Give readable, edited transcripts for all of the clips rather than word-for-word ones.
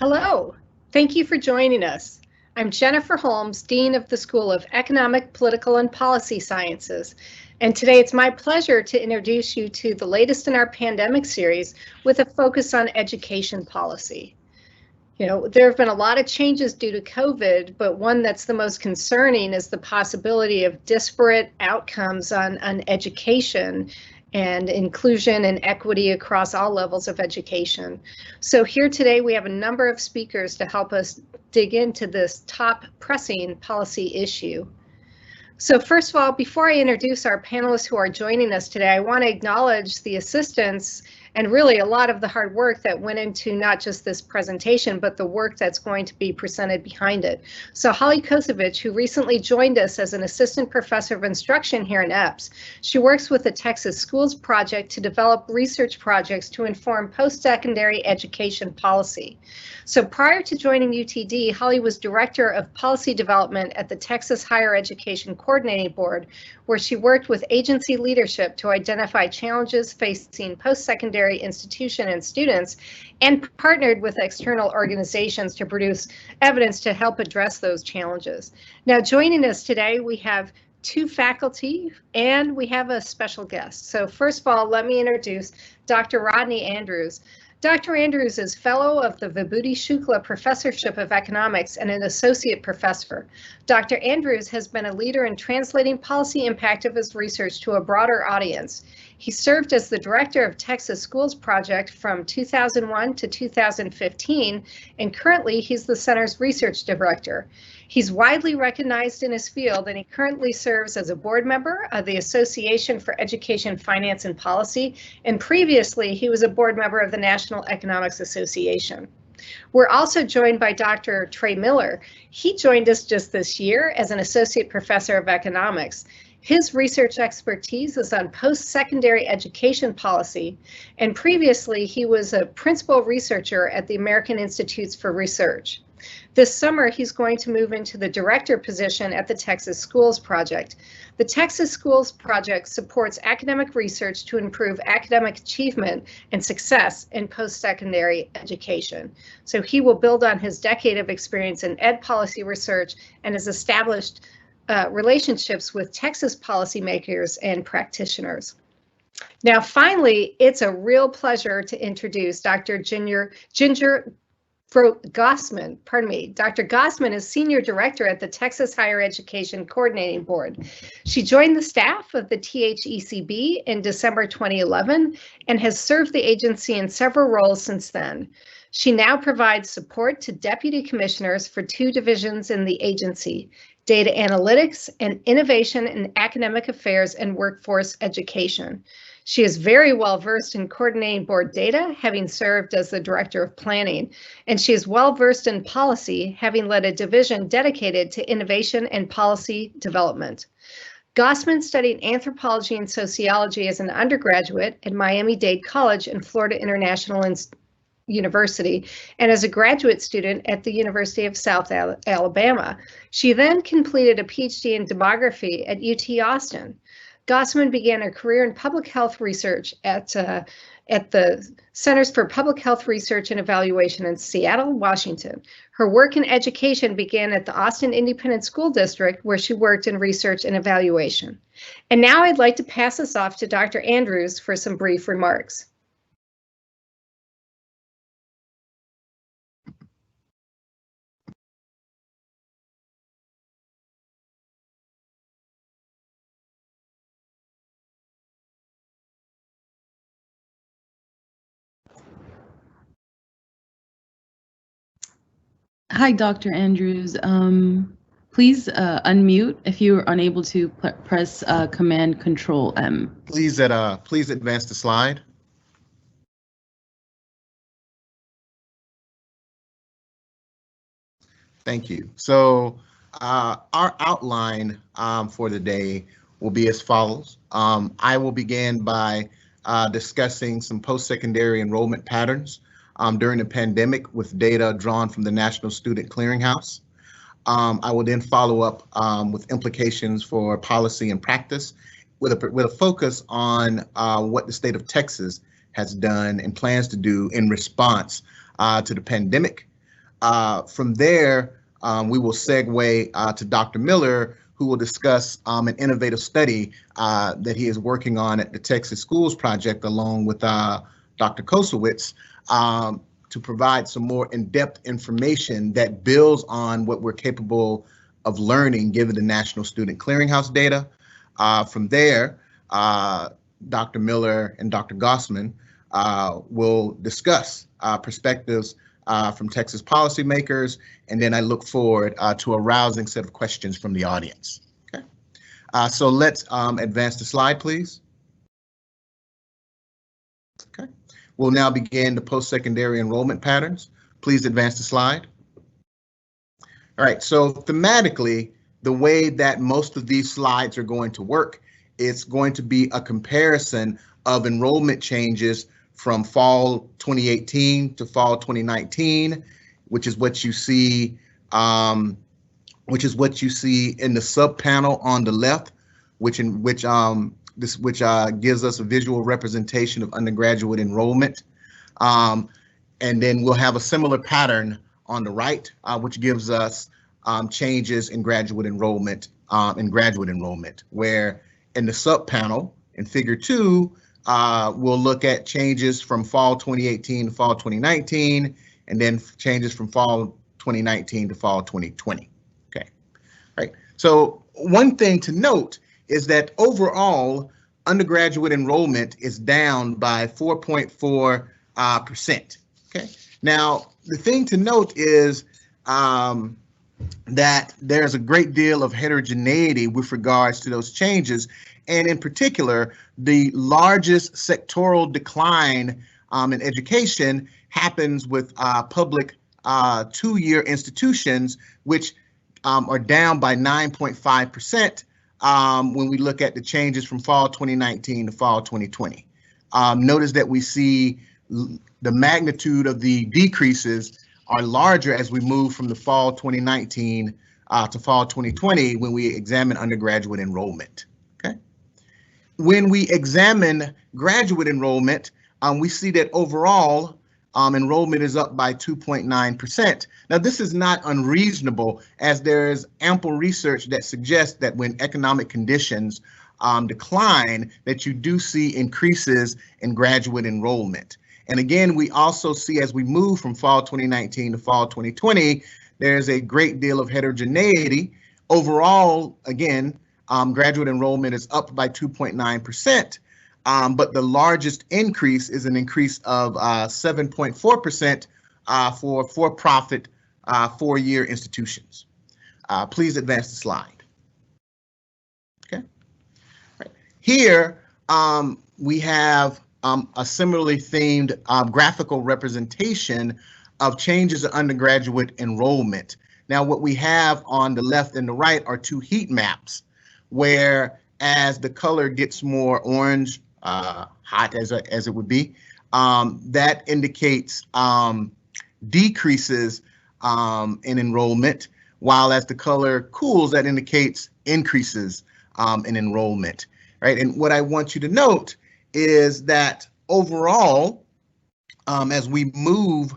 Hello, thank you for joining us. I'm Jennifer Holmes, Dean of the School of Economic, Political, and Policy Sciences, and today it's my pleasure to introduce you to the latest in our pandemic series with a focus on education policy. You know, there have been a lot of changes due to COVID, but one that's the most concerning is the possibility of disparate outcomes on education and inclusion and equity across all levels of education. So here today we have a number of speakers to help us dig into this top pressing policy issue. So first of all, before I introduce our panelists who are joining us today, I want to acknowledge the assistance and really a lot of the hard work that went into not just this presentation, but the work that's going to be presented behind it. So Holly Kosevich, who recently joined us as an assistant professor of instruction here in EPS, she works with the Texas Schools Project to develop research projects to inform post-secondary education policy. So prior to joining UTD, Holly was director of policy development at the Texas Higher Education Coordinating Board, where she worked with agency leadership to identify challenges facing post-secondary institution and students, and partnered with external organizations to produce evidence to help address those challenges. Now, joining us today, we have two faculty and we have a special guest. So first of all, let me introduce Dr. Rodney Andrews. Dr. Andrews is fellow of the Vibhooti Shukla Professorship of Economics and an associate professor. Dr. Andrews has been a leader in translating policy impact of his research to a broader audience. He served as the director of Texas Schools Project from 2001 to 2015, and currently he's the center's research director. He's widely recognized in his field, and he currently serves as a board member of the Association for Education, Finance, and Policy, and previously he was a board member of the National Economics Association. We're also joined by Dr. Trey Miller. He joined us just this year as an associate professor of economics. His research expertise is on post-secondary education policy, and previously he was a principal researcher at the American Institutes for Research. This summer, he's going to move into the director position at the Texas Schools Project. The Texas Schools Project supports academic research to improve academic achievement and success in post-secondary education. So he will build on his decade of experience in ed policy research and has established relationships with Texas policymakers and practitioners. Now, finally, it's a real pleasure to introduce Dr. Ginger Gossman, Dr. Gossman is Senior Director at the Texas Higher Education Coordinating Board. She joined the staff of the THECB in December 2011 and has served the agency in several roles since then. She now provides support to deputy commissioners for two divisions in the agency: data analytics and innovation in academic affairs and workforce education. She is very well versed in coordinating board data, having served as the director of planning, and she is well versed in policy, having led a division dedicated to innovation and policy development. Gossman studied anthropology and sociology as an undergraduate at Miami-Dade College and Florida International University, and as a graduate student at the University of South Alabama. She then completed a PhD in demography at UT Austin. Gossman began her career in public health research at the Centers for Public Health Research and Evaluation in Seattle, Washington. Her work in education began at the Austin Independent School District, where she worked in research and evaluation. And now I'd like to pass this off to Dr. Andrews for some brief remarks. Hi, Dr. Andrews. Please unmute if you are unable to press Command Control M. Please advance the slide. Thank you. So our outline for the day will be as follows. I will begin by discussing some post-secondary enrollment patterns during the pandemic with data drawn from the National Student Clearinghouse. I will then follow up with implications for policy and practice with a focus on what the state of Texas has done and plans to do in response to the pandemic. From there, we will segue to Dr. Miller, who will discuss an innovative study that he is working on at the Texas Schools Project, along with Dr. Kosowitz, to provide some more in-depth information that builds on what we're capable of learning given the National Student Clearinghouse data. From there, Dr. Miller and Dr. Gossman will discuss perspectives from Texas policymakers, and then I look forward to a rousing set of questions from the audience. Okay, so let's advance the slide, please. Okay, we'll now begin the post-secondary enrollment patterns. Please advance the slide. All right, so thematically, the way that most of these slides are going to work, it's going to be a comparison of enrollment changes from fall 2018 to fall 2019, which is what you see in the sub panel on the left, which gives us a visual representation of undergraduate enrollment. And then we'll have a similar pattern on the right, which gives us changes in graduate enrollment, where in the sub panel in figure 2, we'll look at changes from fall 2018 to fall 2019, and then changes from fall 2019 to fall 2020. Okay, right. So one thing to note is that overall undergraduate enrollment is down by 4.4%. Okay. Now the thing to note is that there's a great deal of heterogeneity with regards to those changes. And in particular, the largest sectoral decline in education happens with public two-year institutions, which are down by 9.5% when we look at the changes from fall 2019 to fall 2020. Notice that we see the magnitude of the decreases are larger as we move from the fall 2019 to fall 2020 when we examine undergraduate enrollment. Okay. When we examine graduate enrollment, we see that overall enrollment is up by 2.9%. Now, this is not unreasonable, as there is ample research that suggests that when economic conditions decline, that you do see increases in graduate enrollment. And again, we also see as we move from fall 2019 to fall 2020, there's a great deal of heterogeneity. Overall, again, graduate enrollment is up by 2.9%, but the largest increase is an increase of 7.4% for for-profit four-year institutions. Please advance the slide. Okay. Right. Here we have a similarly themed graphical representation of changes in undergraduate enrollment. Now, what we have on the left and the right are two heat maps, where as the color gets more orange, hot as it would be, that indicates decreases in enrollment, while as the color cools, that indicates increases in enrollment, right? And what I want you to note is that overall, as we move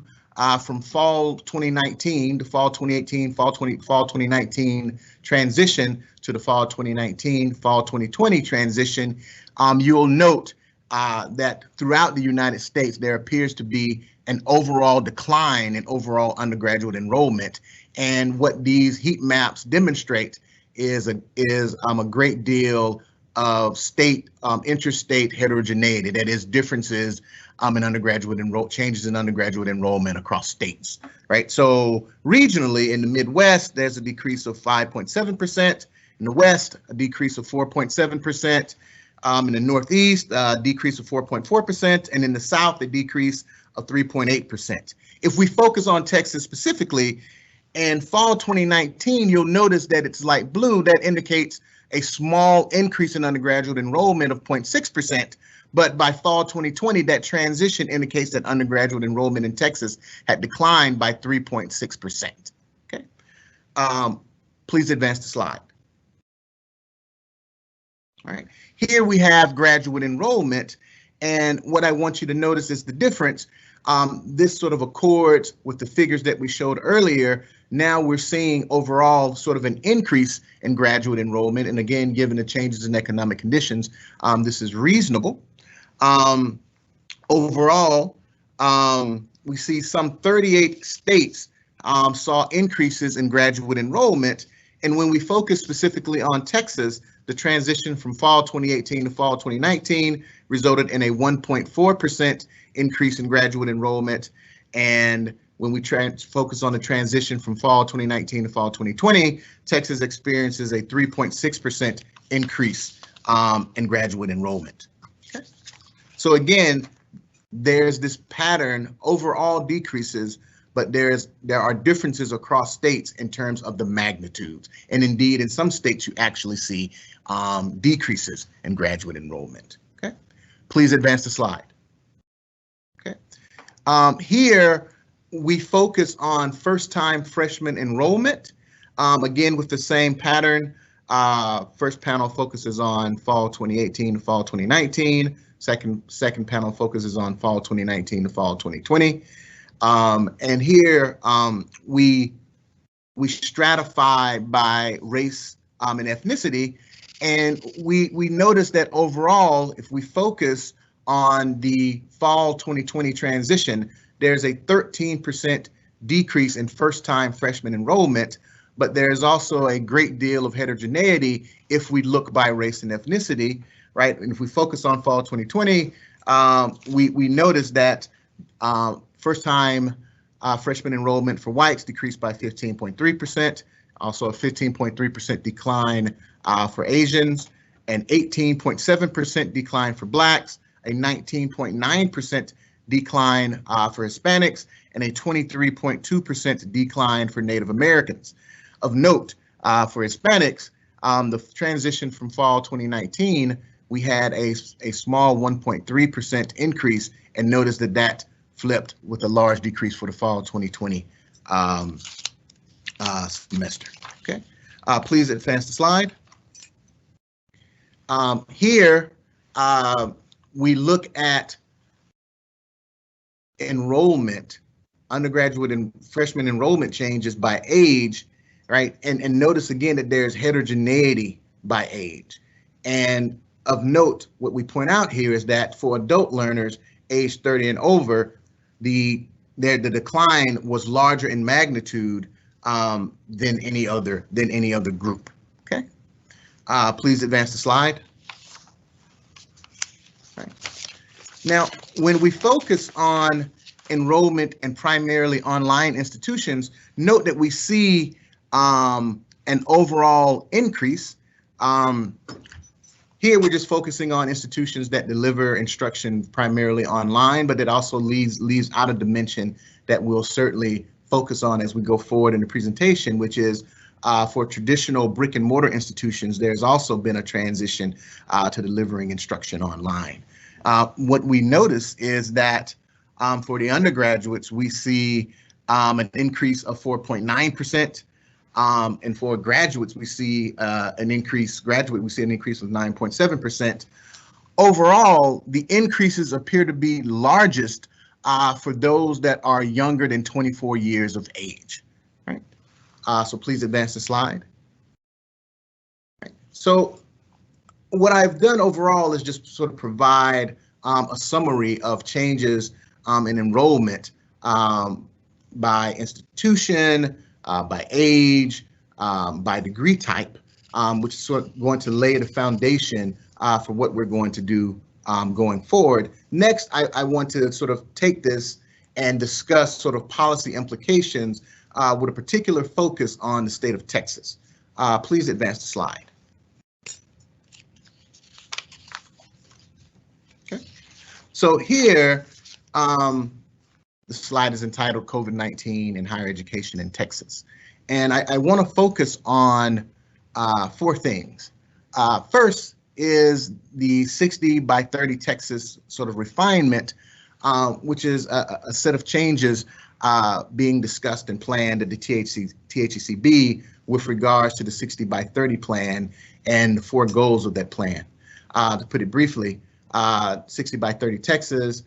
from fall 2019 to fall 2018, fall 2019 transition to the fall 2019, fall 2020 transition, you'll note that throughout the United States, there appears to be an overall decline in overall undergraduate enrollment. And what these heat maps demonstrate is a great deal of state, interstate heterogeneity, that is differences in undergraduate changes in undergraduate enrollment across states, right? So regionally in the Midwest, there's a decrease of 5.7%, in the West, a decrease of 4.7%, in the Northeast, a decrease of 4.4%, and in the South, a decrease of 3.8%. If we focus on Texas specifically, in fall 2019, you'll notice that it's light blue. That indicates a small increase in undergraduate enrollment of 0.6%, but by fall 2020, that transition indicates that undergraduate enrollment in Texas had declined by 3.6%. Okay, please advance the slide. All right, here we have graduate enrollment, and what I want you to notice is the difference This sort of accords with the figures that we showed earlier. Now we're seeing overall sort of an increase in graduate enrollment. And again, given the changes in economic conditions, this is reasonable. Overall, we see some 38 states saw increases in graduate enrollment. And when we focus specifically on Texas, the transition from fall 2018 to fall 2019 resulted in a 1.4% increase in graduate enrollment. And when we focus on the transition from fall 2019 to fall 2020, Texas experiences a 3.6% increase in graduate enrollment. Okay. So again, there's this pattern, overall decreases, but there are differences across states in terms of the magnitudes. And indeed, in some states, you actually see decreases in graduate enrollment. Okay, please advance the slide. Okay, here we focus on first-time freshman enrollment. Again, with the same pattern, first panel focuses on fall 2018 to fall 2019. Second panel focuses on fall 2019 to fall 2020. And here we stratify by race and ethnicity, and we notice that overall, if we focus on the fall 2020 transition, there's a 13% decrease in first-time freshman enrollment, but there's also a great deal of heterogeneity if we look by race and ethnicity, right? And if we focus on fall 2020, we notice that first-time freshman enrollment for whites decreased by 15.3%, also a 15.3% decline for Asians, an 18.7% decline for Blacks, a 19.9% decline for Hispanics, and a 23.2% decline for Native Americans. Of note, for Hispanics, the transition from fall 2019, we had a small 1.3% increase, and notice that flipped with a large decrease for the fall 2020 semester. Okay, please advance the slide. Here, we look at enrollment, undergraduate and freshman enrollment changes by age, right? And notice again that there's heterogeneity by age. And of note, what we point out here is that for adult learners age 30 and over, the decline was larger in magnitude than any other group. Okay, please advance the slide. Right. Now, when we focus on enrollment in primarily online institutions, note that we see an overall increase. Here we're just focusing on institutions that deliver instruction primarily online, but it also leaves out a dimension that we'll certainly focus on as we go forward in the presentation, which is for traditional brick and mortar institutions, there's also been a transition to delivering instruction online. What we notice is that for the undergraduates, we see an increase of 4.9%. And for graduates, we see an increase of 9.7%. Overall, the increases appear to be largest for those that are younger than 24 years of age. Right. So please advance the slide. Right. So what I've done overall is just sort of provide a summary of changes in enrollment by institution, by age, by degree type, which is sort of going to lay the foundation for what we're going to do going forward. Next, I want to sort of take this and discuss sort of policy implications with a particular focus on the state of Texas. Please advance the slide. Okay. So here, the slide is entitled COVID-19 and Higher Education in Texas. And I want to focus on 4 things. First is the 60 by 30 Texas sort of refinement, which is a set of changes being discussed and planned at the THECB with regards to the 60 by 30 plan and the 4 goals of that plan. To put it briefly, 60 by 30 Texas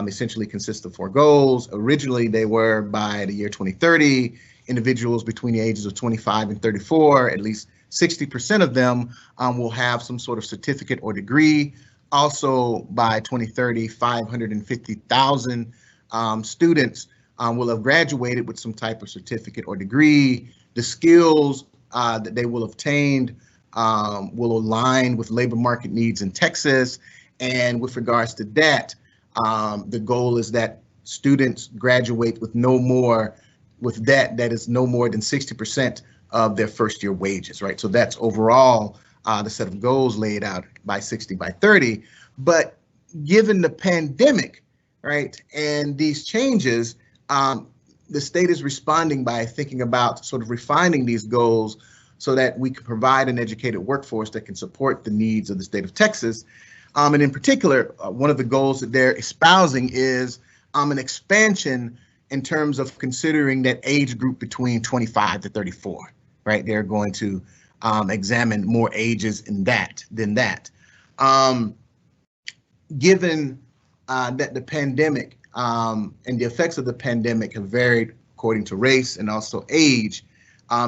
essentially consist of 4 goals. Originally, they were by the year 2030, individuals between the ages of 25 and 34, at least 60% of them will have some sort of certificate or degree. Also, by 2030, 550,000 students will have graduated with some type of certificate or degree. The skills that they will have obtained will align with labor market needs in Texas. And with regards to that, the goal is that students graduate with that is no more than 60% of their first year wages, right? So that's overall the set of goals laid out by 60 by 30. But given the pandemic, right, and these changes, the state is responding by thinking about sort of refining these goals so that we can provide an educated workforce that can support the needs of the state of Texas. And in particular, one of the goals that they're espousing is an expansion in terms of considering that age group between 25 to 34, right? They're going to examine more ages than that. Given that the pandemic and the effects of the pandemic have varied according to race and also age,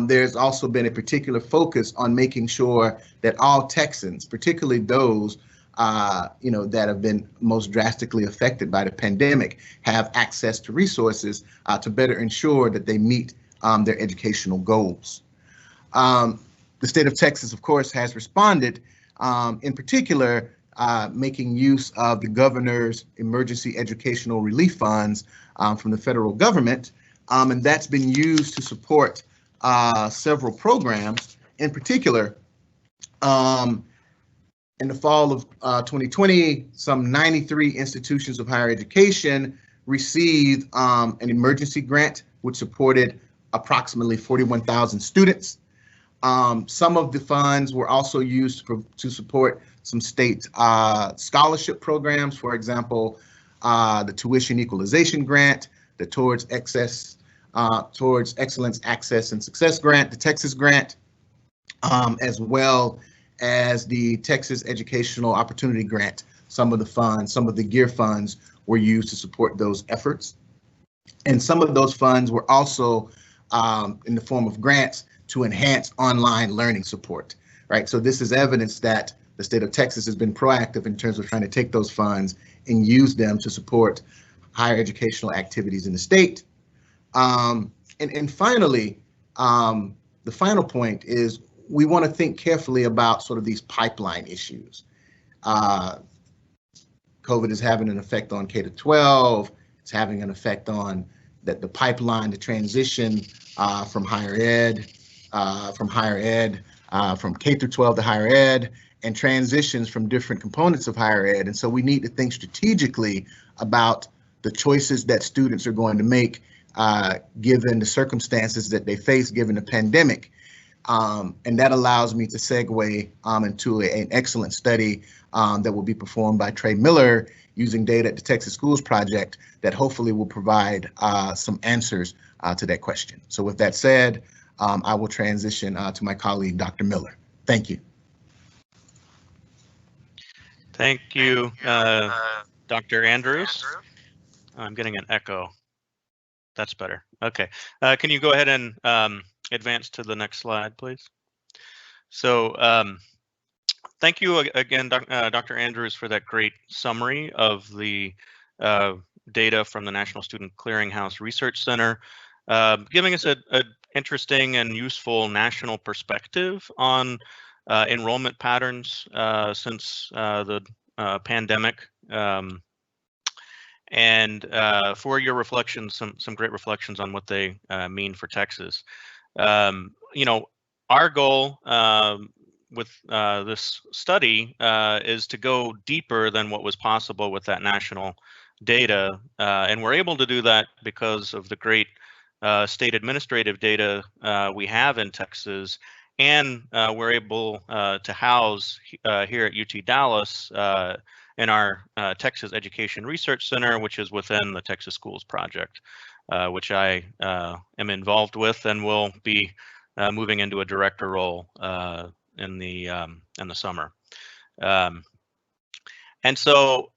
there's also been a particular focus on making sure that all Texans, particularly those that have been most drastically affected by the pandemic, have access to resources to better ensure that they meet their educational goals. The state of Texas, of course, has responded, in particular, making use of the governor's emergency educational relief funds from the federal government, and that's been used to support several programs. In particular, in the fall of 2020, some 93 institutions of higher education received an emergency grant, which supported approximately 41,000 students. Some of the funds were also used to support some state scholarship programs, for example, the Tuition Equalization Grant, the Towards Excellence, Access, and Success Grant, the Texas Grant, as well as the Texas Educational Opportunity Grant. Some of the GEAR funds were used to support those efforts. And some of those funds were also in the form of grants to enhance online learning support, right? So this is evidence that the state of Texas has been proactive in terms of trying to take those funds and use them to support higher educational activities in the state. And finally, the final point is we want to think carefully about sort of these pipeline issues. COVID is having an effect on K-12. It's having an effect on the pipeline, the transition from higher ed, from K-12 to higher ed, and transitions from different components of higher ed. And so we need to think strategically about the choices that students are going to make given the circumstances that they face given the pandemic. And that allows me to segue into an excellent study that will be performed by Trey Miller using data at the Texas Schools Project that hopefully will provide some answers to that question. So with that said, I will transition to my colleague, Dr. Miller. Thank you. Thank you, Dr. Andrews. I'm getting an echo. That's better. Okay. Can you go ahead and advance to the next slide, please? So thank you again, Dr. Andrews, for that great summary of the data from the National Student Clearinghouse Research Center, giving us an interesting and useful national perspective on enrollment patterns since the pandemic. And for your reflections, some great reflections on what they mean for Texas. Our goal with this study is to go deeper than what was possible with that national data, and we're able to do that because of the great state administrative data we have in Texas, and we're able to house here at UT Dallas in our Texas Education Research Center, which is within the Texas Schools Project, which I am involved with and will be moving into a director role in the summer. And so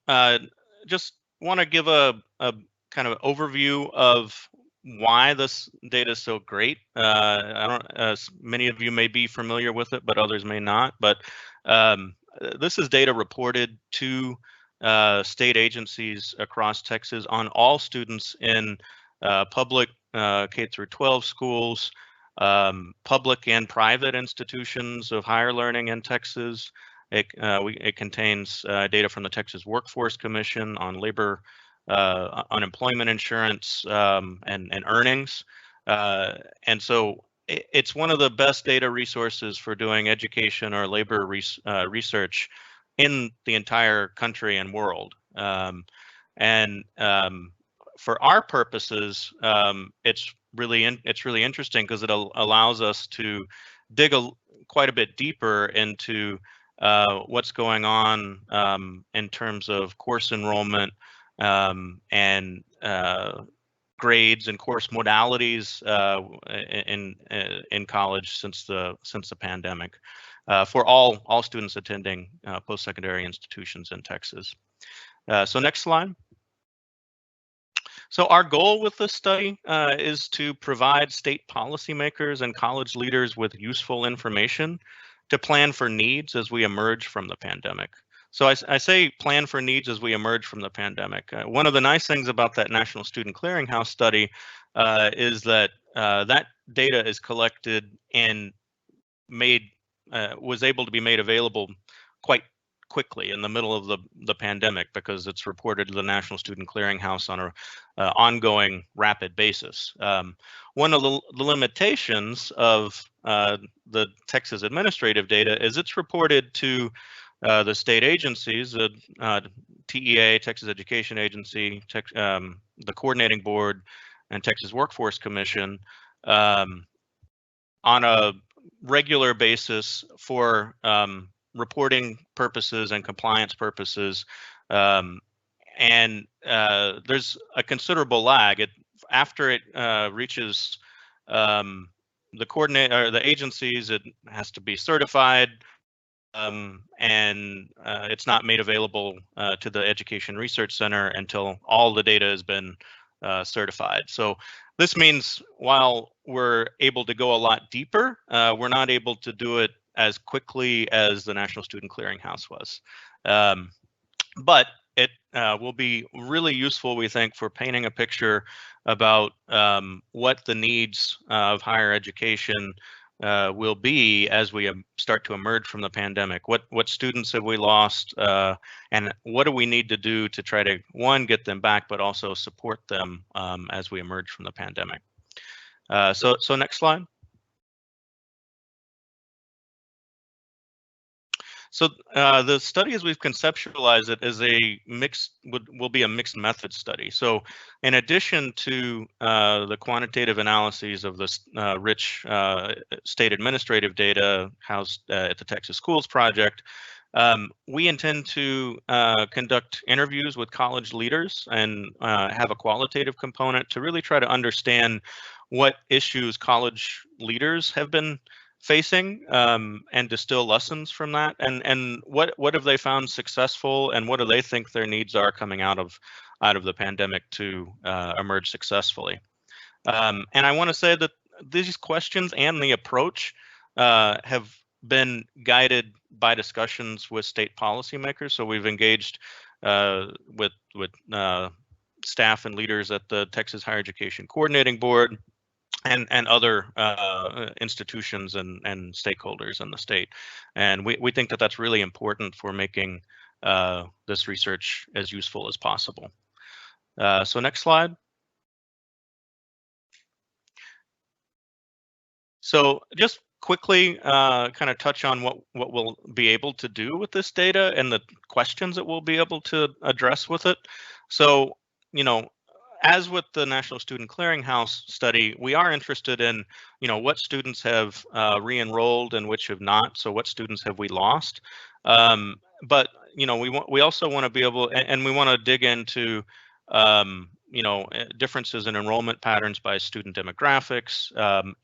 just want to give a kind of overview of why this data is so great. Many of you may be familiar with it, but others may not. But this is data reported to state agencies across Texas on all students in public K through 12 schools, public and private institutions of higher learning in Texas. It contains data from the Texas Workforce Commission on labor, unemployment insurance, and earnings. And so it's one of the best data resources for doing education or labor research in the entire country and world. For our purposes, it's really interesting because it allows us to dig quite a bit deeper into what's going on in terms of course enrollment and grades and course modalities in college since the pandemic for all students attending post-secondary institutions in Texas. So next slide. So our goal with this study is to provide state policymakers and college leaders with useful information to plan for needs as we emerge from the pandemic. So I say plan for needs as we emerge from the pandemic. One of the nice things about that National Student Clearinghouse study is that that data is collected and was able to be made available quite quickly in the middle of the pandemic because it's reported to the National Student Clearinghouse on a ongoing rapid basis. One of the limitations of the Texas administrative data is it's reported to the state agencies, the TEA, Texas Education Agency, the Coordinating Board, and Texas Workforce Commission on a regular basis for reporting purposes and compliance purposes, and there's a considerable lag. After it reaches the agencies, it has to be certified, and it's not made available to the Education Research Center until all the data has been certified. So this means while we're able to go a lot deeper, we're not able to do it as quickly as the National Student Clearinghouse was. But it will be really useful, we think, for painting a picture about what the needs of higher education will be as we start to emerge from the pandemic. What students have we lost, and what do we need to do to try to, one, get them back, but also support them as we emerge from the pandemic. So next slide. So the study, as we've conceptualized it, is will be a mixed method study. So in addition to the quantitative analyses of this rich state administrative data housed at the Texas Schools Project, we intend to conduct interviews with college leaders and have a qualitative component to really try to understand what issues college leaders have been facing and distill lessons from that, and what have they found successful, and what do they think their needs are coming out of the pandemic to emerge successfully. And I want to say that these questions and the approach have been guided by discussions with state policymakers. So we've engaged with staff and leaders at the Texas Higher Education Coordinating Board and other institutions and stakeholders in the state. And we think that that's really important for making this research as useful as possible. So next slide. So just quickly kind of touch on what we'll be able to do with this data and the questions that we'll be able to address with it. So, as with the National Student Clearinghouse study, we are interested in, what students have re-enrolled and which have not. So what students have we lost? But, we also want to be able, and we want to dig into, differences in enrollment patterns by student demographics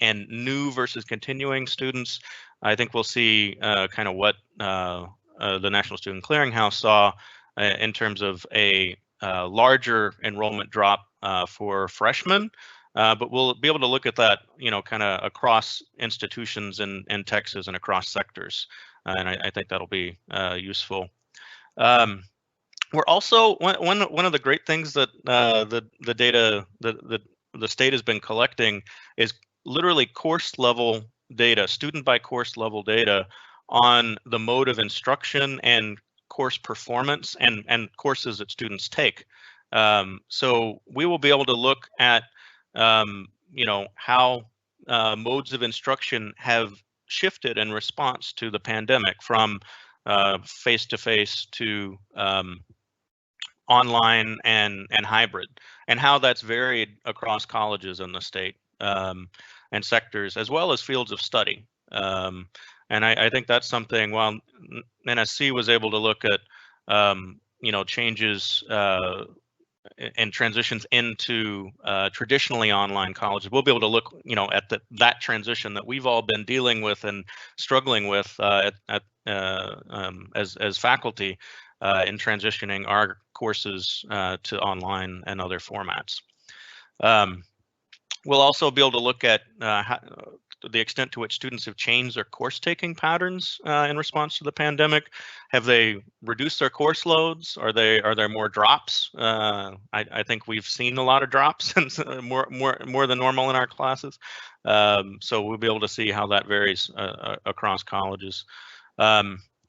and new versus continuing students. I think we'll see kind of what the National Student Clearinghouse saw in terms of a larger enrollment drop for freshmen, but we'll be able to look at that, kind of across institutions in Texas and across sectors, and I think that'll be useful. We're also one of the great things that the data the state has been collecting is literally course level data, student by course level data on the mode of instruction and course performance and courses that students take. So we will be able to look at how modes of instruction have shifted in response to the pandemic from face-to-face to online and hybrid, and how that's varied across colleges in the state and sectors, as well as fields of study. And I think that's something, while NSC was able to look at changes and transitions into traditionally online colleges, we'll be able to look at that transition that we've all been dealing with and struggling with as faculty in transitioning our courses to online and other formats. We'll also be able to look at the extent to which students have changed their course taking patterns in response to the pandemic. Have they reduced their course loads? Are there more drops? I think we've seen a lot of drops and more than normal in our classes. So we'll be able to see how that varies across colleges.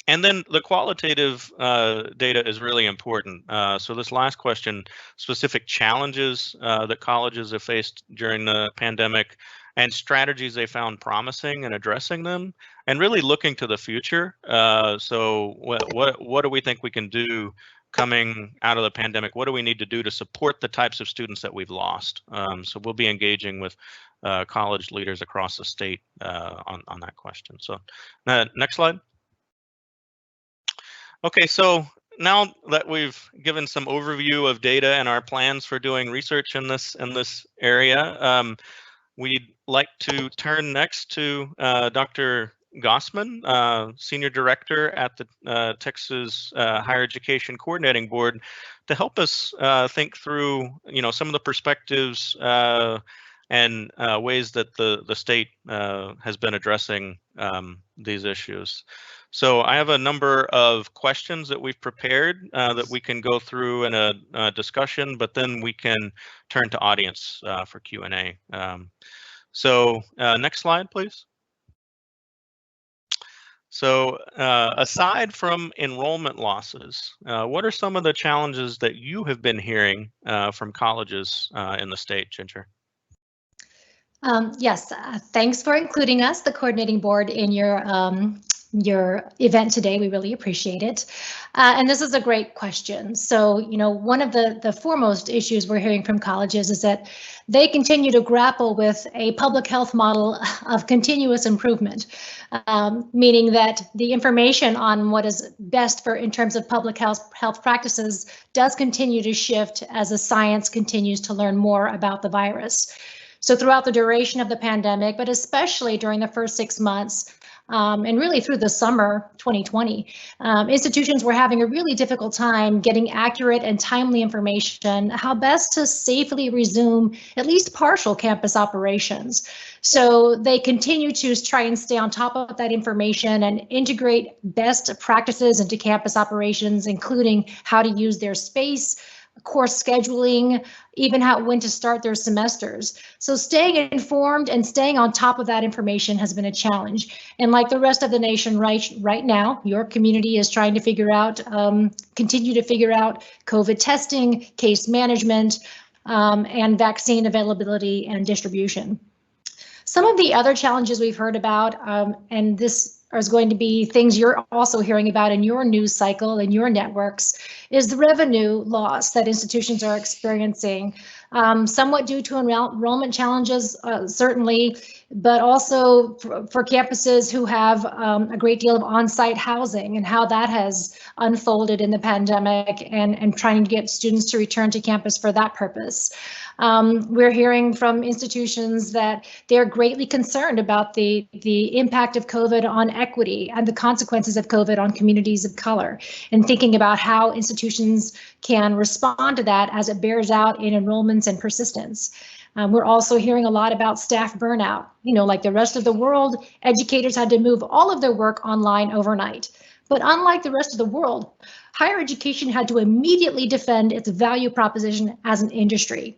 And then the qualitative data is really important. So this last question, specific challenges that colleges have faced during the pandemic and strategies they found promising in addressing them, and really looking to the future. So what do we think we can do coming out of the pandemic? What do we need to do to support the types of students that we've lost? So we'll be engaging with college leaders across the state on that question. So next slide. Okay, so now that we've given some overview of data and our plans for doing research in this area, we'd like to turn next to Dr. Gossman, Senior Director at the Texas Higher Education Coordinating Board, to help us think through, some of the perspectives and ways that the state has been addressing these issues. So I have a number of questions that we've prepared that we can go through in a discussion, but then we can turn to audience for Q&A. So next slide, please. So aside from enrollment losses, what are some of the challenges that you have been hearing from colleges in the state, Ginger? Yes, thanks for including us, the coordinating board, in your event today. We really appreciate it. And this is a great question. So, one of the foremost issues we're hearing from colleges is that they continue to grapple with a public health model of continuous improvement, meaning that the information on what is best in terms of public health practices does continue to shift as the science continues to learn more about the virus. So throughout the duration of the pandemic, but especially during the first 6 months, and really through the summer 2020, institutions were having a really difficult time getting accurate and timely information, how best to safely resume at least partial campus operations. So they continue to try and stay on top of that information and integrate best practices into campus operations, including how to use their space, course scheduling, even when to start their semesters. So staying informed and staying on top of that information has been a challenge. And like the rest of the nation right now, your community is trying to continue to figure out COVID testing, case management, and vaccine availability and distribution. Some of the other challenges we've heard about, and this is going to be things you're also hearing about in your news cycle and your networks, is the revenue loss that institutions are experiencing somewhat due to enrollment challenges, certainly, but also for campuses who have a great deal of on-site housing and how that has unfolded in the pandemic and trying to get students to return to campus for that purpose. We're hearing from institutions that they're greatly concerned about the impact of COVID on equity and the consequences of COVID on communities of color, and thinking about how institutions can respond to that as it bears out in enrollments and persistence. We're also hearing a lot about staff burnout. Like the rest of the world, educators had to move all of their work online overnight. But unlike the rest of the world, higher education had to immediately defend its value proposition as an industry.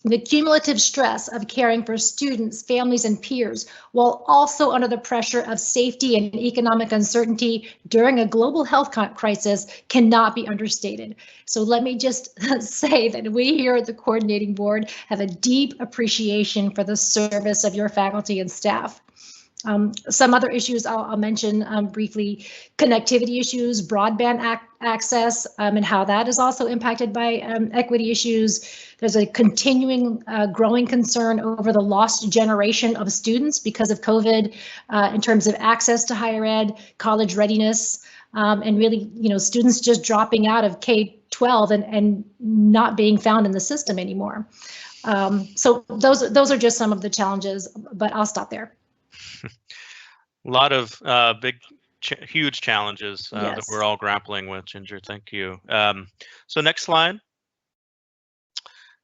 The cumulative stress of caring for students, families, and peers, while also under the pressure of safety and economic uncertainty during a global health crisis, cannot be understated. So let me just say that we here at the Coordinating Board have a deep appreciation for the service of your faculty and staff. Some other issues I'll mention briefly: connectivity issues, broadband access, and how that is also impacted by equity issues. There's a continuing growing concern over the lost generation of students because of COVID in terms of access to higher ed, college readiness, and really, students just dropping out of K-12 and not being found in the system anymore. So those are just some of the challenges, but I'll stop there. A lot of huge challenges Yes. that we're all grappling with, Ginger. Thank you. So next slide.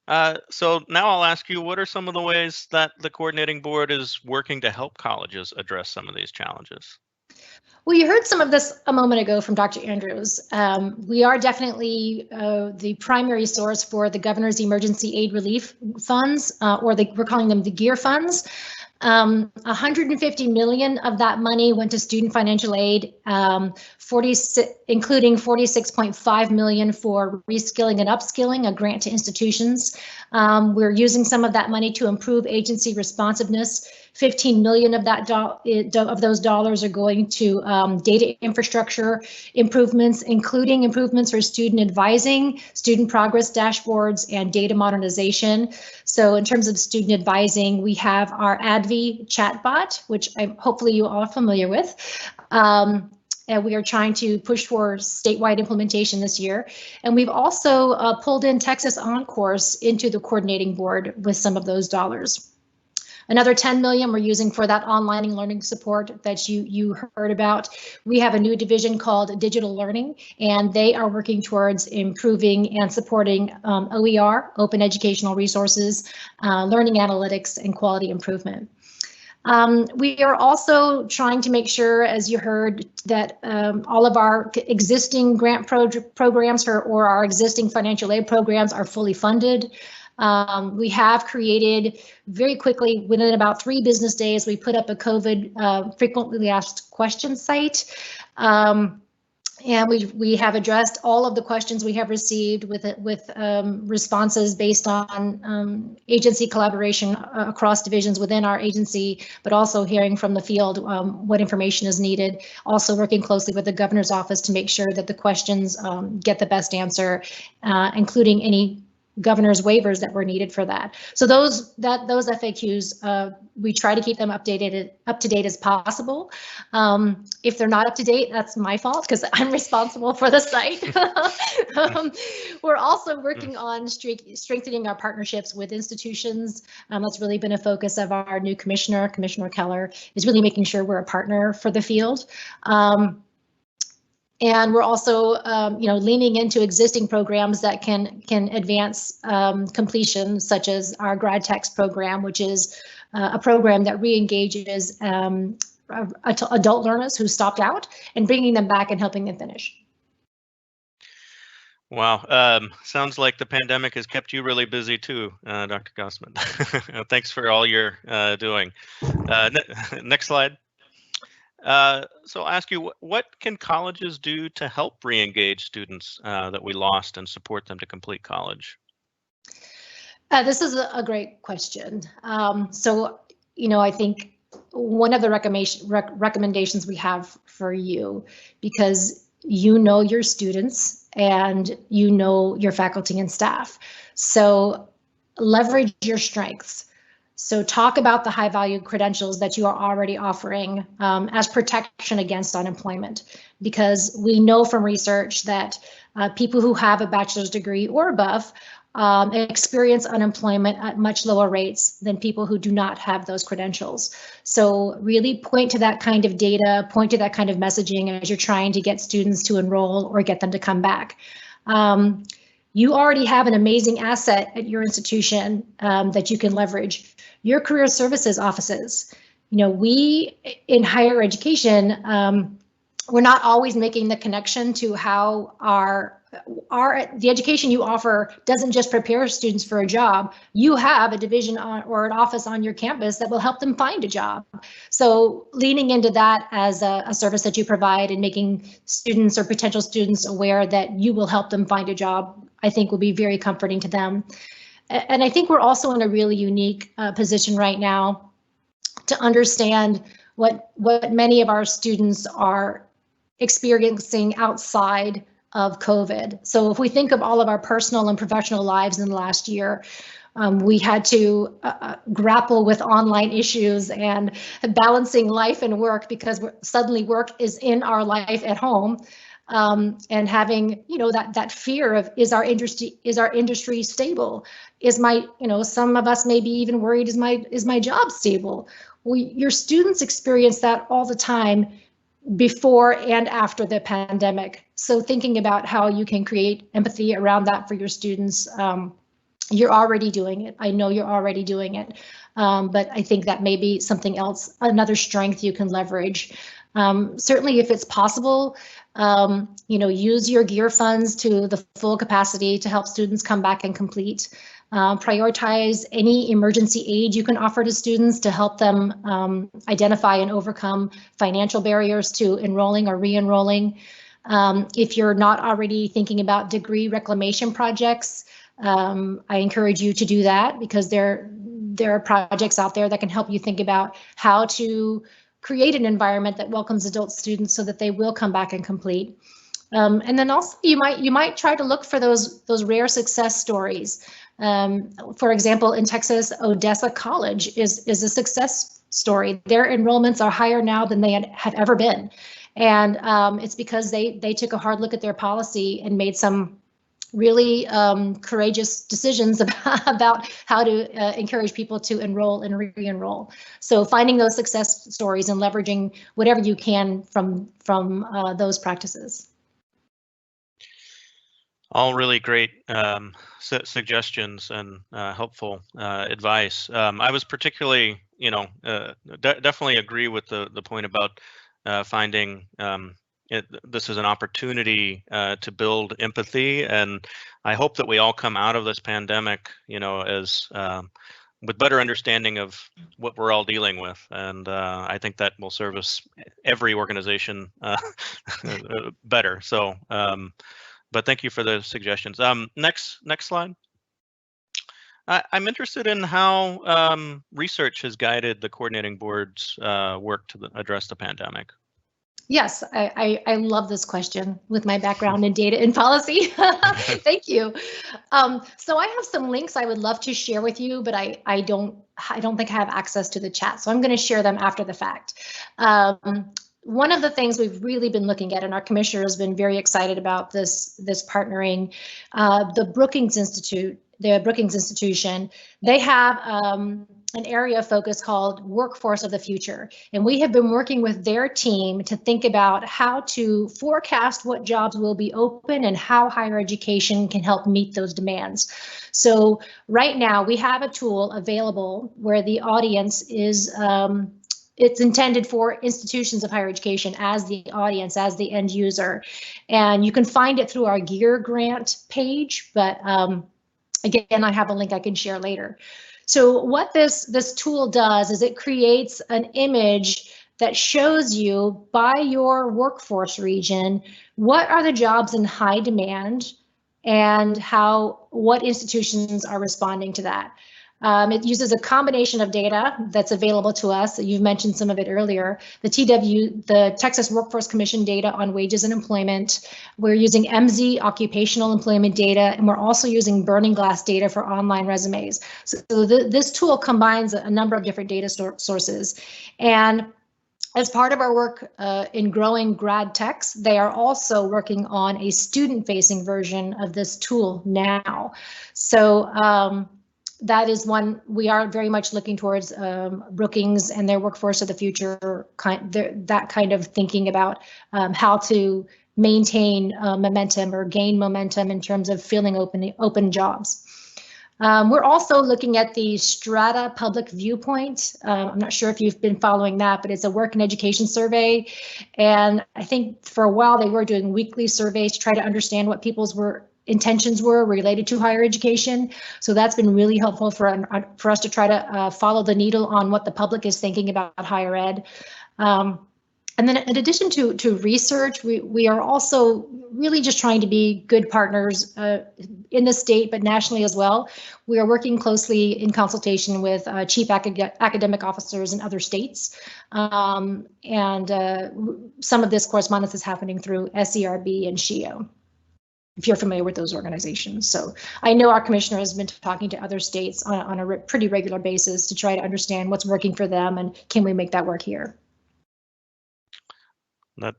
So now I'll ask you, what are some of the ways that the Coordinating Board is working to help colleges address some of these challenges? Well, you heard some of this a moment ago from Dr. Andrews. We are definitely the primary source for the Governor's Emergency Aid Relief Funds, or we're calling them the GEAR funds. 150 million of that money went to student financial aid, including 46.5 million for reskilling and upskilling, a grant to institutions. We're using some of that money to improve agency responsiveness. 15 million of those dollars are going to data infrastructure improvements, including improvements for student advising, student progress dashboards, and data modernization. So in terms of student advising, we have our ADVI chatbot, which hopefully you all are familiar with. And we are trying to push for statewide implementation this year. And we've also pulled in Texas OnCourse into the Coordinating Board with some of those dollars. Another 10 million we're using for that online learning support that you heard about. We have a new division called Digital Learning, and they are working towards improving and supporting OER, Open Educational Resources, learning analytics, and quality improvement. We are also trying to make sure, as you heard, that all of our existing grant programs or our existing financial aid programs are fully funded. We have created very quickly, within about 3 business days, we put up a COVID frequently asked questions site. And we have addressed all of the questions we have received with responses based on agency collaboration across divisions within our agency, but also hearing from the field what information is needed. Also working closely with the governor's office to make sure that the questions get the best answer, including any governor's waivers that were needed for that. So those FAQs, we try to keep them up to date as possible. If they're not up to date, that's my fault because I'm responsible for the site. We're also working on strengthening our partnerships with institutions. That's really been a focus of our new commissioner, Commissioner Keller, is really making sure we're a partner for the field. And we're also, leaning into existing programs that can advance completion, such as our Grad Text program, which is a program that re-engages adult learners who stopped out and bringing them back and helping them finish. Wow, sounds like the pandemic has kept you really busy too, Dr. Gossman. Thanks for all you're doing. Next slide. So I'll ask you, what can colleges do to help re-engage students that we lost and support them to complete college? This is a great question. So, I think one of the recommendations we have for you, because you know your students and you know your faculty and staff. So leverage your strengths. So talk about the high value credentials that you are already offering as protection against unemployment, because we know from research that people who have a bachelor's degree or above experience unemployment at much lower rates than people who do not have those credentials. So really point to that kind of data, point to that kind of messaging as you're trying to get students to enroll or get them to come back. You already have an amazing asset at your institution that you can leverage. Your career services offices. You know, we in higher education, we're not always making the connection to how the education you offer doesn't just prepare students for a job. You have a division or an office on your campus that will help them find a job. So leaning into that as a service that you provide and making students or potential students aware that you will help them find a job, I think will be very comforting to them. And I think we're also in a really unique position right now to understand what many of our students are experiencing outside of COVID. So if we think of all of our personal and professional lives in the last year, we had to grapple with online issues and balancing life and work, because suddenly work is in our life at home. And having, you know, that fear of, is our industry stable? Is my, you know, some of us may be even worried, is my job stable? Your students experience that all the time before and after the pandemic. So thinking about how you can create empathy around that for your students, you're already doing it. I know you're already doing it, but I think that may be something else, another strength you can leverage. Certainly, if it's possible, you know, use your gear funds to the full capacity to help students come back and complete. Prioritize any emergency aid you can offer to students to help them identify and overcome financial barriers to enrolling or re-enrolling. If you're not already thinking about degree reclamation projects, I encourage you to do that, because there are projects out there that can help you think about how to create an environment that welcomes adult students so that they will come back and complete. And then also you might try to look for those rare success stories. For example, in Texas, Odessa College is a success story. Their enrollments are higher now than they have ever been. And it's because they took a hard look at their policy and made some really courageous decisions about how to encourage people to enroll and re-enroll. So finding those success stories and leveraging whatever you can from those practices. All really great suggestions and helpful advice. I was particularly, you know, definitely agree with the point about finding this is an opportunity to build empathy, and I hope that we all come out of this pandemic, you know, as with better understanding of what we're all dealing with, and I think that will service every organization better. So, but thank you for the suggestions. Next slide. I'm interested in how research has guided the coordinating board's work to address the pandemic. Yes, I love this question with my background in data and policy. Thank you. So I have some links I would love to share with you, but I don't think I have access to the chat, so I'm going to share them after the fact. One of the things we've really been looking at, and our commissioner has been very excited about this partnering, the Brookings Institution, they have an area of focus called Workforce of the Future. And we have been working with their team to think about how to forecast what jobs will be open and how higher education can help meet those demands. So right now we have a tool available where the audience is, it's intended for institutions of higher education as the audience, as the end user. And you can find it through our Gear Grant page, but again, I have a link I can share later. So what this tool does is it creates an image that shows you by your workforce region, what are the jobs in high demand and what institutions are responding to that. It uses a combination of data that's available to us. You've mentioned some of it earlier. The Texas Workforce Commission data on wages and employment. We're using MZ occupational employment data, and we're also using Burning Glass data for online resumes. So this tool combines a number of different data sources. And as part of our work in growing grad techs, they are also working on a student-facing version of this tool now. So that is one we are very much looking towards. Brookings and their workforce of the future, that kind of thinking about how to maintain momentum or gain momentum in terms of filling open jobs. We're also looking at the Strata Public Viewpoint. I'm not sure if you've been following that, but it's a work and education survey. And I think for a while they were doing weekly surveys to try to understand what people's intentions were related to higher education. So that's been really helpful for us to try to follow the needle on what the public is thinking about higher ed. And then in addition to research, we are also really just trying to be good partners in the state, but nationally as well. We are working closely in consultation with chief academic officers in other states. And some of this correspondence is happening through SERB and SHIO, if you're familiar with those organizations. So I know our commissioner has been talking to other states on a pretty regular basis to try to understand what's working for them and can we make that work here.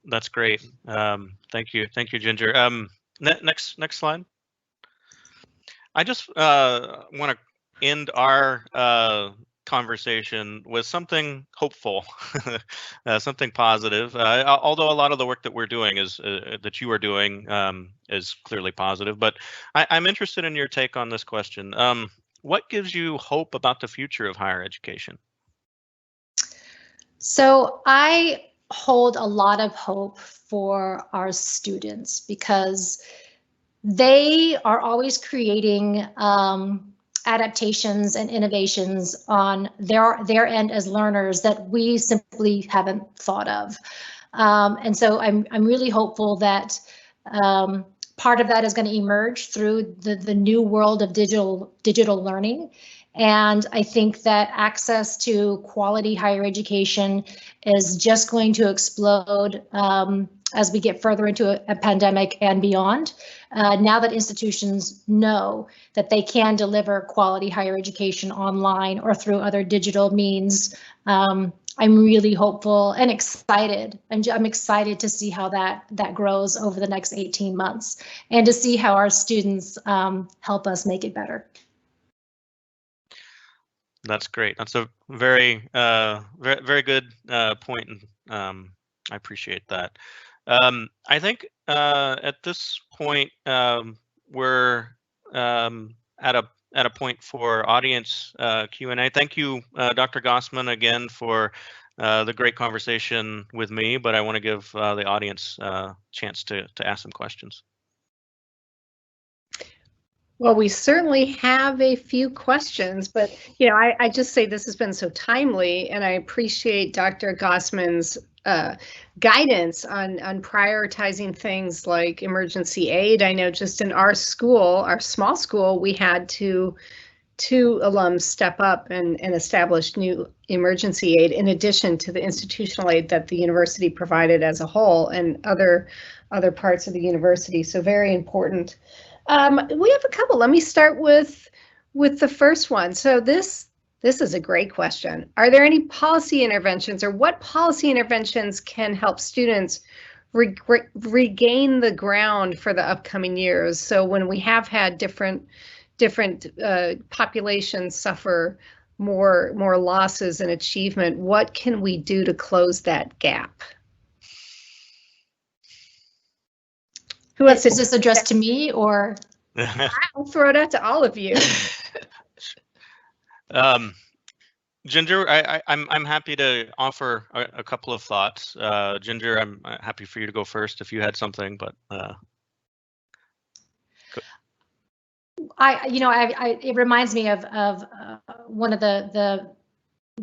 That's great. Thank you, Ginger. Next slide. I just want to end our conversation with something hopeful, something positive. Although a lot of the work that we're doing that you are doing is clearly positive, but I'm interested in your take on this question. What gives you hope about the future of higher education? So I hold a lot of hope for our students because they are always creating adaptations and innovations on their end as learners that we simply haven't thought of. And so I'm really hopeful that part of that is going to emerge through the new world of digital learning. And I think that access to quality higher education is just going to explode as we get further into a pandemic and beyond. Now that institutions know that they can deliver quality higher education online or through other digital means, I'm really hopeful and excited. I'm excited to see how that grows over the next 18 months and to see how our students help us make it better. That's great. That's a very good point, and I appreciate that. I think at this point we're at a point for audience Q&A. Thank you, Dr. Gossman, again for the great conversation with me. But I want to give the audience a chance to ask some questions. Well, we certainly have a few questions, but I just say this has been so timely, and I appreciate Dr. Gossman's guidance on prioritizing things like emergency aid. I know just in our school, our small school, we had two alums step up and establish new emergency aid in addition to the institutional aid that the university provided as a whole and other parts of the university. So very important. We have a couple. Let me start with the first one. So this is a great question. Are there any policy interventions, or what policy interventions can help students regain the ground for the upcoming years? So when we have had different populations suffer more losses in achievement, what can we do to close that gap? Who else is this addressed to me, or? I'll throw it out to all of you. Ginger, I'm happy to offer a couple of thoughts. Ginger, I'm happy for you to go first if you had something, but. It reminds me of one of the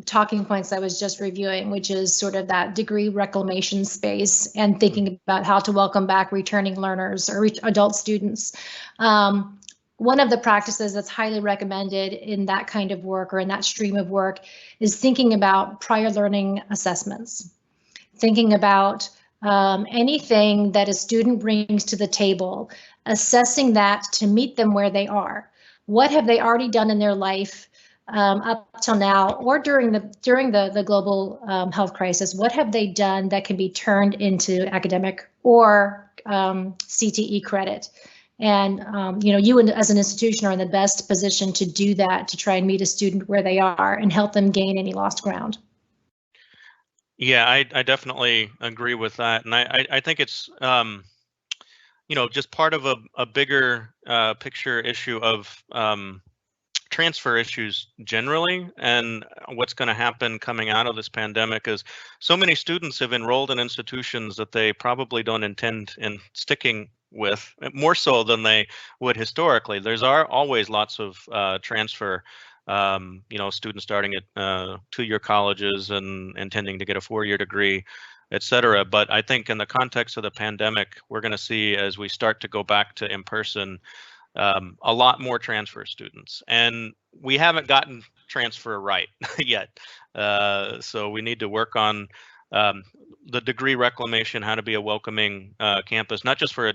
talking points I was just reviewing, which is sort of that degree reclamation space and thinking about how to welcome back returning learners or adult students. one of the practices that's highly recommended in that kind of work or in that stream of work is thinking about prior learning assessments, thinking about anything that a student brings to the table, assessing that to meet them where they are. What have they already done in their life up till now, or during the global health crisis? What have they done that can be turned into academic or CTE credit? And you as an institution are in the best position to do that, to try and meet a student where they are and help them gain any lost ground. Yeah, I definitely agree with that, and I think it's just part of a bigger picture issue of transfer issues generally, and what's going to happen coming out of this pandemic is so many students have enrolled in institutions that they probably don't intend in sticking with, more so than they would historically. There's always lots of transfer. Students starting at 2-year colleges and intending to get a 4-year degree, et cetera. But I think in the context of the pandemic, we're going to see, as we start to go back to in-person, a lot more transfer students. And we haven't gotten transfer right yet. So we need to work on the degree reclamation, how to be a welcoming campus, not just for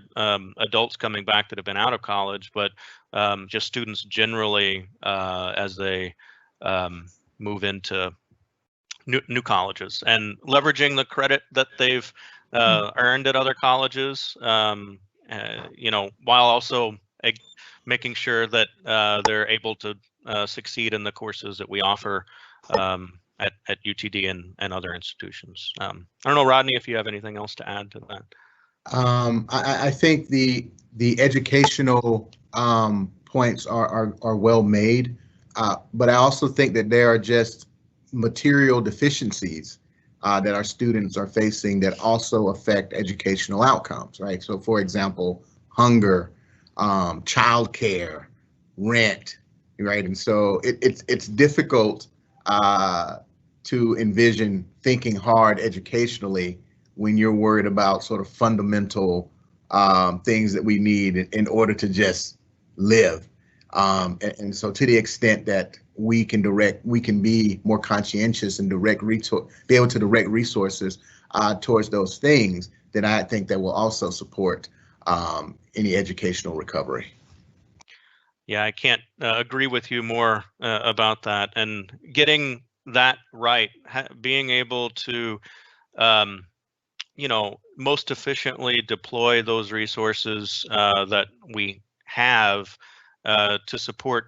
adults coming back that have been out of college, but just students generally as they move into new colleges, and leveraging the credit that they've earned at other colleges, while also making sure that they're able to succeed in the courses that we offer at UTD and other institutions. I don't know, Rodney, if you have anything else to add to that. I think the educational points are well made, but I also think that there are just material deficiencies that our students are facing that also affect educational outcomes, right? So, for example, hunger, childcare, rent, right? And so it's difficult to envision thinking hard educationally when you're worried about sort of fundamental things that we need in order to just live. And so to the extent that we can be more conscientious and be able to direct resources towards those things, then I think that will also support any educational recovery. Yeah, I can't agree with you more about that. And getting that right, being able to, most efficiently deploy those resources that we have to support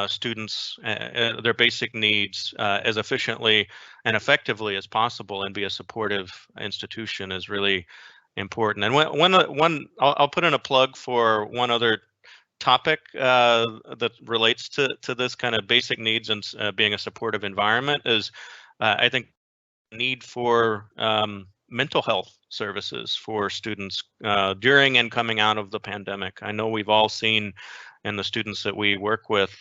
students, their basic needs as efficiently and effectively as possible, and be a supportive institution is really important. And I'll put in a plug for one other topic that relates to this kind of basic needs and being a supportive environment is, I think, need for mental health services for students during and coming out of the pandemic. I know we've all seen, and the students that we work with,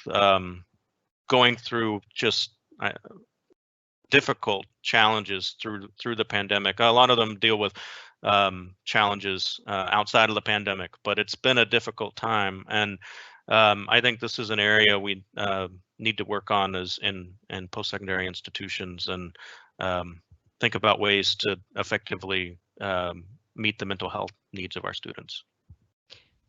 going through just difficult challenges through the pandemic. A lot of them deal with challenges outside of the pandemic, but it's been a difficult time, and I think this is an area we need to work on as in post-secondary institutions, and think about ways to effectively meet the mental health needs of our students.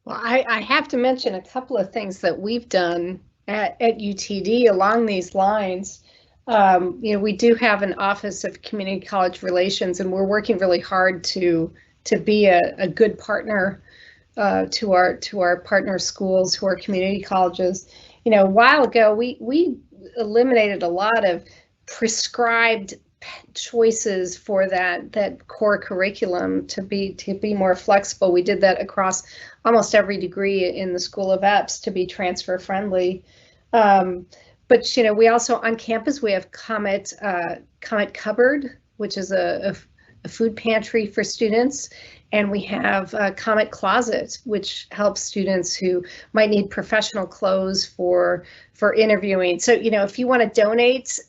Well, I have to mention a couple of things that we've done at UTD along these lines. We do have an Office of Community College Relations, and we're working really hard to be a good partner to our partner schools who are community colleges. A while ago, we eliminated a lot of prescribed choices for that core curriculum to be more flexible. We did that across almost every degree in the School of EPS to be transfer friendly. But we also on campus we have Comet Cupboard, which is a food pantry for students, and we have Comet Closet, which helps students who might need professional clothes for interviewing. So if you want to donate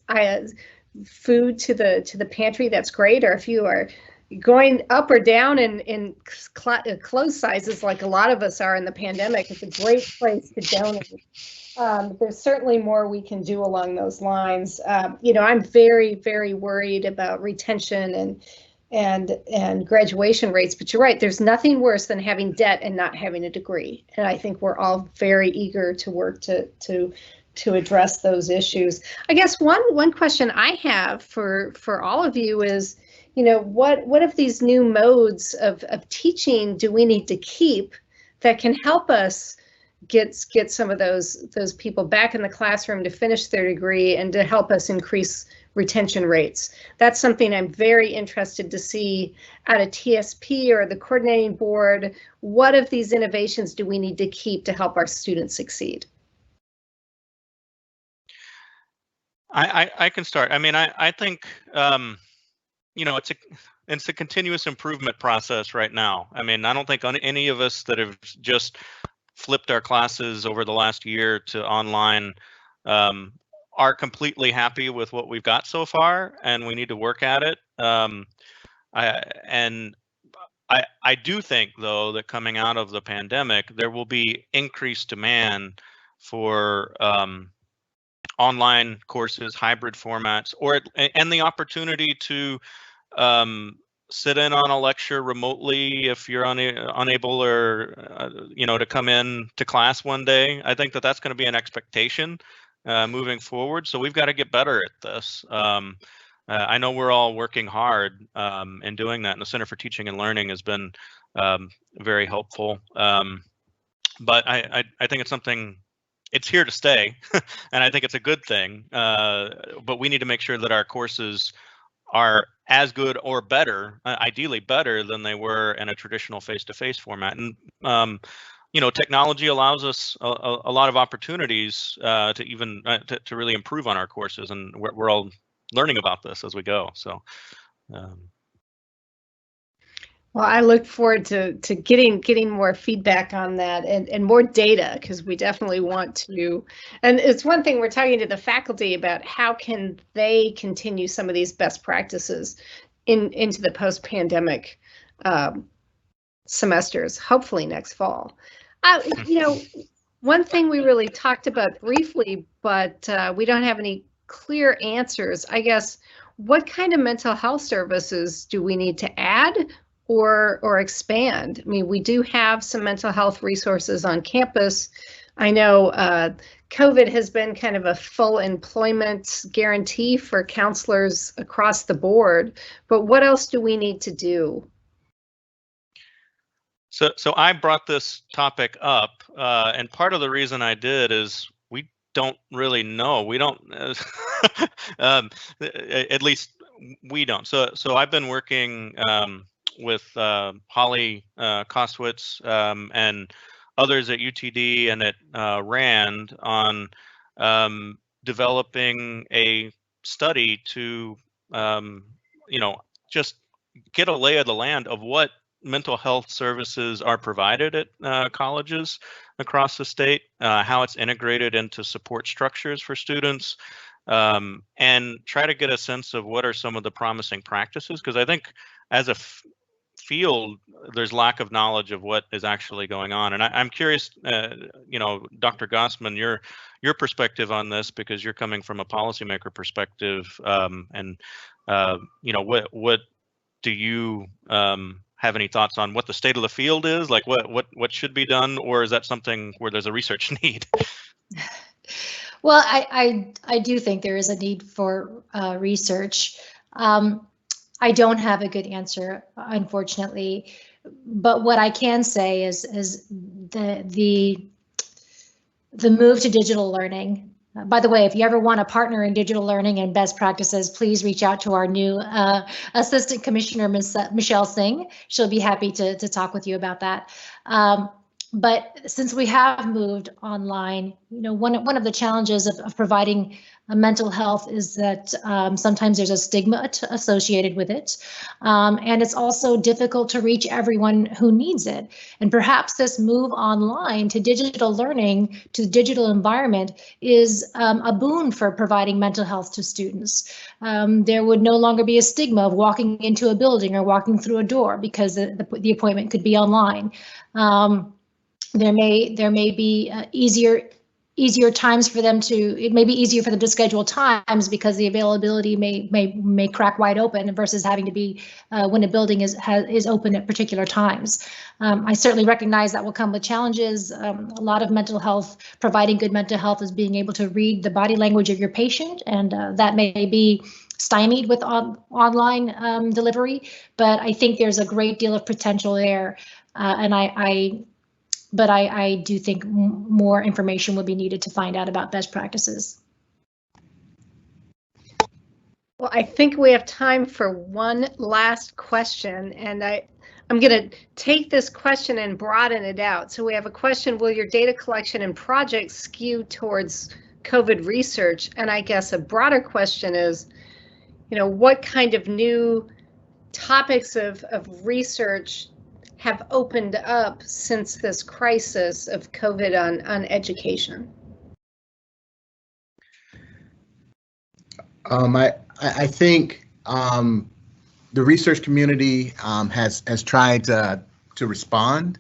food to the pantry, that's great. Or if you are going up or down in clothes sizes, like a lot of us are in the pandemic, it's a great place to donate. There's certainly more we can do along those lines. I'm very, very worried about retention and graduation rates, but you're right, there's nothing worse than having debt and not having a degree. And I think we're all very eager to work to address those issues. I guess one question I have for all of you is, what of these new modes of teaching do we need to keep that can help us get some of those people back in the classroom to finish their degree and to help us increase retention rates? That's something I'm very interested to see out of TSP or the coordinating board. What of these innovations do we need to keep to help our students succeed? I can start. I mean, I think it's a continuous improvement process right now. I mean, I don't think any of us that have just flipped our classes over the last year to online are completely happy with what we've got so far, and we need to work at it. I do think, though, that coming out of the pandemic, there will be increased demand for online courses, hybrid formats, and the opportunity to sit in on a lecture remotely if you're unable or to come in to class one day. I think that's going to be an expectation moving forward. So we've got to get better at this. I know we're all working hard in doing that, and the Center for Teaching and Learning has been very helpful. But I think it's something. It's here to stay, and I think it's a good thing. But we need to make sure that our courses are as good or better, ideally better than they were in a traditional face-to-face format. And technology allows us a lot of opportunities to even to really improve on our courses, and we're all learning about this as we go. So. Well, I look forward to getting more feedback on that and more data, because we definitely want to. And it's one thing we're talking to the faculty about, how can they continue some of these best practices into the post-pandemic semesters, hopefully next fall. One thing we really talked about briefly, but we don't have any clear answers, I guess. What kind of mental health services do we need to add or expand? I mean, we do have some mental health resources on campus. I know COVID has been kind of a full employment guarantee for counselors across the board, but what else do we need to do? So I brought this topic up, and part of the reason I did is we don't really know. We don't, at least we don't. So I've been working with Holly Koswitz and others at UTD and at RAND on developing a study to, just get a lay of the land of what mental health services are provided at colleges across the state, how it's integrated into support structures for students, and try to get a sense of what are some of the promising practices, because I think as a field, there's lack of knowledge of what is actually going on. And I'm curious, Dr. Gossman, your perspective on this, because you're coming from a policymaker perspective, and what do you have any thoughts on what the state of the field is, like what should be done, or is that something where there's a research need? Well, I do think there is a need for research. I don't have a good answer, unfortunately, but what I can say is the move to digital learning. By the way, if you ever want to partner in digital learning and best practices, please reach out to our new Assistant Commissioner, Ms. Michelle Singh. She'll be happy to talk with you about that. But since we have moved online, one of the challenges of providing mental health is that sometimes there's a stigma associated with it. And it's also difficult to reach everyone who needs it. And perhaps this move online to digital learning, to the digital environment, is a boon for providing mental health to students. There would no longer be a stigma of walking into a building or walking through a door because the appointment could be online. There may be easier times for them it may be easier for them to schedule times because the availability may crack wide open versus having to be when a building is open at particular times. I certainly recognize that will come with challenges. A lot of mental health, providing good mental health, is being able to read the body language of your patient, and that may be stymied with online delivery, but I think there's a great deal of potential there, and I do think more information will be needed to find out about best practices. Well, I think we have time for one last question, and I'm going to take this question and broaden it out. So we have a question: will your data collection and projects skew towards COVID research? And I guess a broader question is, what kind of new topics of research have opened up since this crisis of COVID on education? I think the research community has tried to respond,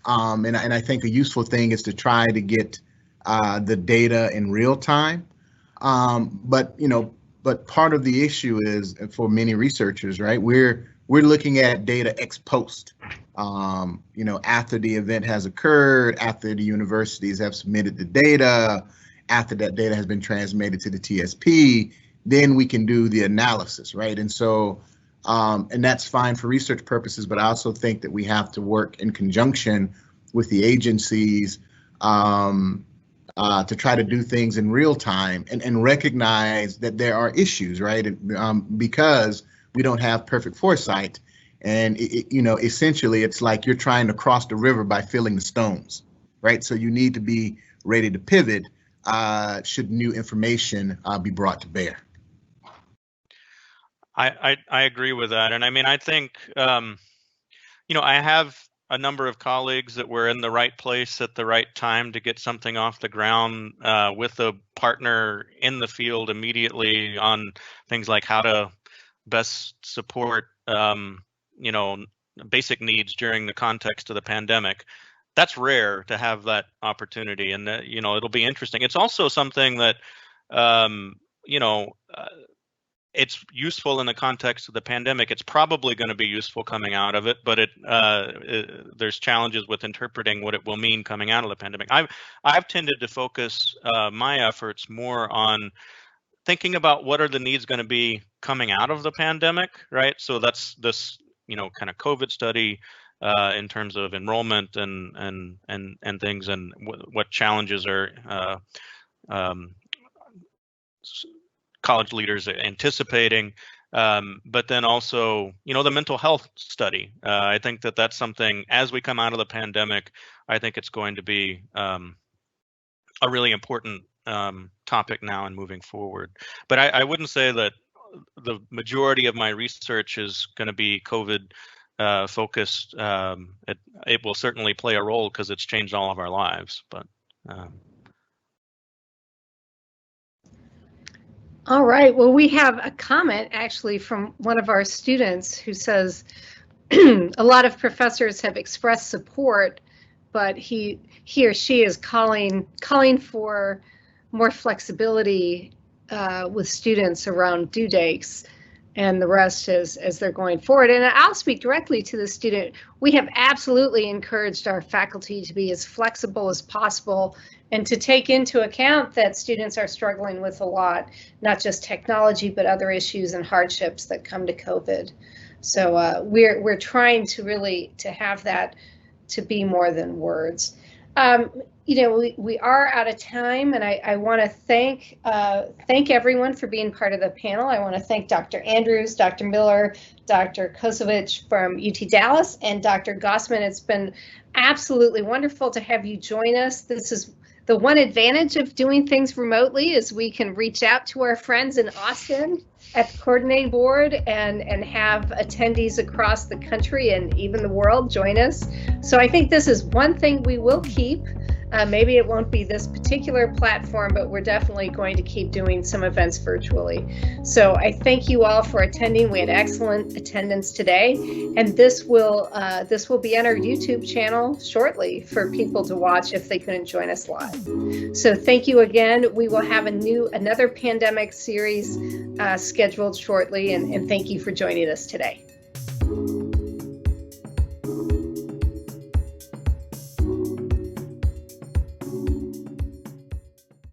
and I think a useful thing is to try to get the data in real time. But part of the issue is, for many researchers, right, we're looking at data ex post. After the event has occurred, after the universities have submitted the data, after that data has been transmitted to the TSP, then we can do the analysis, right? And so, and that's fine for research purposes, but I also think that we have to work in conjunction with the agencies to try to do things in real time and recognize that there are issues, right? Because we don't have perfect foresight. And, essentially, it's like you're trying to cross the river by filling the stones, right? So you need to be ready to pivot should new information be brought to bear. I agree with that. And I mean, I think, I have a number of colleagues that were in the right place at the right time to get something off the ground with a partner in the field immediately on things like how to best support basic needs during the context of the pandemic. That's rare to have that opportunity, and it'll be interesting. It's also something that it's useful in the context of the pandemic. It's probably going to be useful coming out of it, but there's challenges with interpreting what it will mean coming out of the pandemic. I've tended to focus my efforts more on thinking about what are the needs going to be coming out of the pandemic, right? So that's this, kind of COVID study in terms of enrollment and things, and what challenges are college leaders are anticipating. But then also, the mental health study. I think that's something, as we come out of the pandemic, I think it's going to be a really important topic now and moving forward. But I wouldn't say that the majority of my research is going to be COVID focused. It will certainly play a role because it's changed all of our lives. But all right. Well, we have a comment actually from one of our students who says a lot of professors have expressed support, but he or she is calling for more flexibility with students around due dates and the rest as they're going forward. And I'll speak directly to the student. We have absolutely encouraged our faculty to be as flexible as possible and to take into account that students are struggling with a lot, not just technology, but other issues and hardships that come to COVID. So we're trying to really to have that to be more than words. We are out of time, and I want to thank everyone for being part of the panel. I want to thank Dr. Andrews, Dr. Miller, Dr. Kosovich from UT Dallas, and Dr. Gossman. It's been absolutely wonderful to have you join us. This is the one advantage of doing things remotely, is we can reach out to our friends in Austin at the coordinating board and have attendees across the country and even the world join us. So I think this is one thing we will keep. Maybe it won't be this particular platform, but we're definitely going to keep doing some events virtually. So I thank you all for attending. We had excellent attendance today, and this will be on our YouTube channel shortly for people to watch if they couldn't join us live. So thank you again. We will have another pandemic series scheduled shortly, and thank you for joining us today.